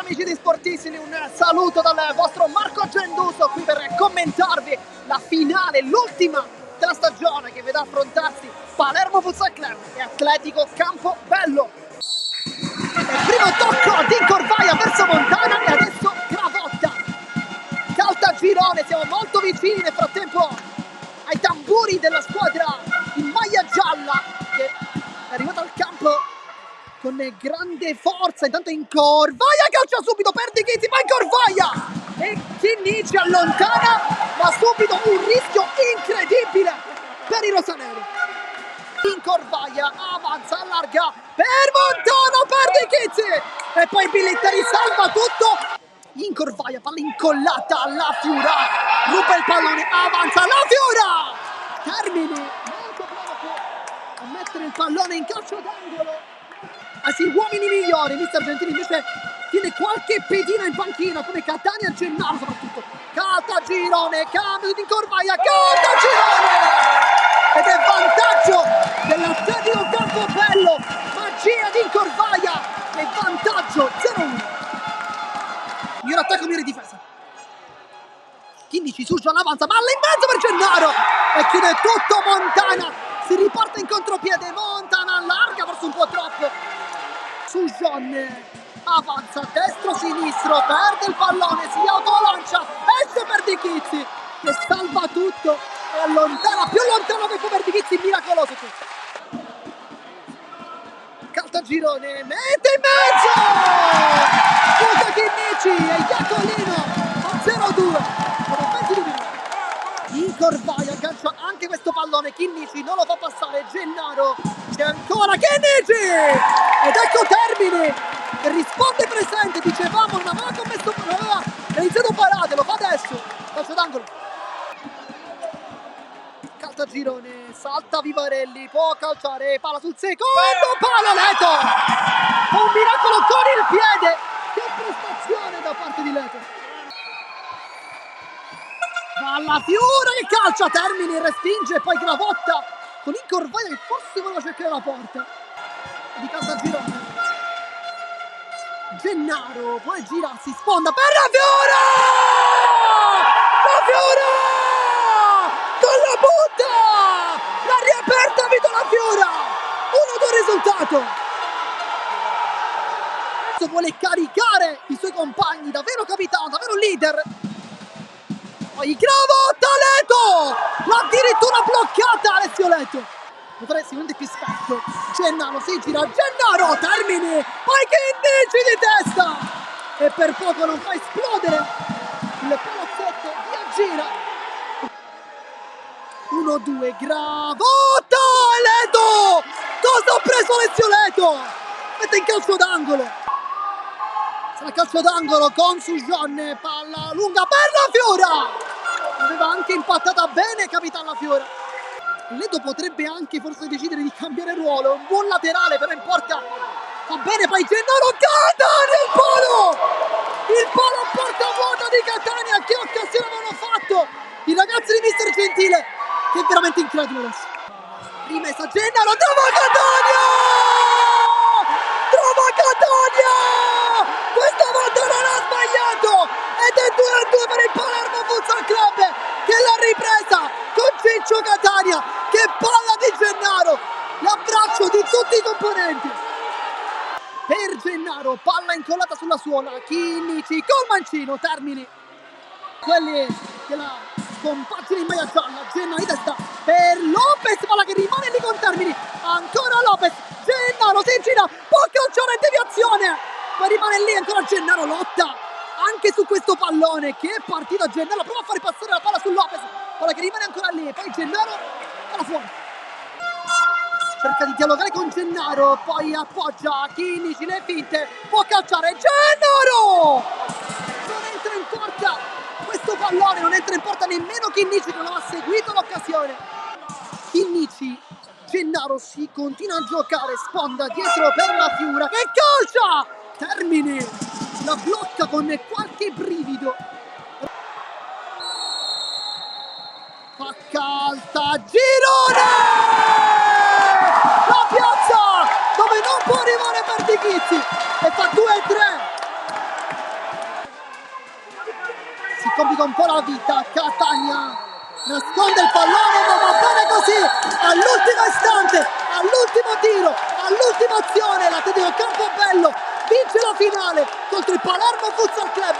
amici di Sportissimi, un saluto dal vostro Marco Genduso qui per commentarvi la finale, l'ultima della stagione che vedrà affrontarsi Palermo Futsal Club e Atletico Campobello. Il primo tocco di Corvaia verso Montana e adesso Gravotta. Caltagirone, siamo molto vicini nel frattempo ai tamburi della squadra in maglia gialla che è arrivata al campo con grande forza. Intanto in Corvaia, calcia subito per Di Chizzi, ma in Corvaia e Chinnici allontana, ma subito un rischio incredibile per i rosaneri. In Corvaia avanza, allarga per Montana, per Di Chizzi e poi Bilitteri salva tutto. In Corvaia, palla incollata alla Fiura, ruba il pallone, avanza la Fiura, Termini molto bravo a mettere il pallone in calcio d'angolo. Sì, uomini migliori, mister Gentili invece tiene qualche pedina in panchina come Catania e Gennaro soprattutto. Caltagirone, cambio in Corvaia, Caltagirone! Ed è vantaggio dell'Atletico Campobello, magia di Corvaia e vantaggio 0-1. Miglior attacco, migliore difesa. Chinnici su John avanza, palla in mezzo per Gennaro e chiude tutto Montana. Si riparte in contropiede, Montana allarga forse un po' troppo. Sujon avanza destro-sinistro, perde il pallone, si autolancia, esce per Di Chizzi che salva tutto e allontana, più lontano che per Di Chizzi, miracoloso tutto. Caltagirone, mette in mezzo! Scusa Chinnici e Iacolino a 0-2. In Corvaia aggancia anche questo pallone, Chinnici non lo fa passare, Gennaro, c'è ancora Chinnici ed ecco Termini che risponde presente, dicevamo non aveva commesso, non aveva iniziato parate, lo fa adesso, calcio d'angolo. Caltagirone, salta Vivarelli, può calciare, palla sul secondo palo, Leto, un miracolo con il piede, che prestazione da parte di Leto. Alla Fiora che calcia, Termini respinge, poi Gravotta con in Corvaia che forse voleva cercare la porta di Caltagirone. Gennaro poi girarsi, sponda per la Fiora! La Fiora! Con la punta! La riaperta, Vito La Fiora! 1-2 risultato! Adesso vuole caricare i suoi compagni, davvero capitano, davvero leader. Poi Gravotta, Leto! L'ha addirittura bloccata Alessio Leto. Potrei sicuramente più esperto. Gennaro si gira, Gennaro, Termini, poi Chinnici di testa! E per poco non fa esplodere il palazzetto di aggira. 1-2, Gravotta, Leto! Cosa ha preso Alessio Leto? Mette in calcio d'angolo. Sarà calcio d'angolo con Sujon, palla lunga per la Fiora! Aveva anche impattata bene Capitan La Fiora. Leto potrebbe anche forse decidere di cambiare ruolo, un buon laterale però in porta fa bene, poi Gennaro, Catania il palo a porta vuota di Catania, che occasione avevano fatto i ragazzi di mister Gentile, che è veramente incredibile adesso. Rimessa Gennaro, trova Catania, questa volta non ha sbagliato ed è 2-2 per il Palermo Futsal Club che l'ha ripresa con Ciccio Catania. Che palla di Gennaro, l'abbraccio di tutti i componenti per Gennaro, palla incollata sulla suola, Chinnici col mancino, Termini, quelli della compagine in maglia gialla, Gennaro di testa per Lopez, palla che rimane lì con Termini, ancora Lopez, Gennaro si gira, può calciare in deviazione, poi rimane lì ancora Gennaro, lotta anche su questo pallone che è partito. Gennaro prova a fare passare la palla su Lopez, palla che rimane ancora lì, poi Gennaro palla fuori, cerca di dialogare con Gennaro, poi appoggia Chinnici, le finte, può calciare Gennaro, non entra in porta questo pallone, non entra in porta nemmeno Chinnici che non aveva seguito l'occasione. Chinnici, Gennaro si continua a giocare, sponda dietro per la Fiura che calcia, Termini la blocca con qualche brivido, fa Caltagirone, la piazza dove non può arrivare per Di Chizzi e fa 2-3. si complica un po' la vita. Catania nasconde il pallone, ma va bene così. All'ultimo istante, all'ultimo tiro, all'ultima azione, l'Atletico Campobello vince la finale contro il Palermo Futsal Club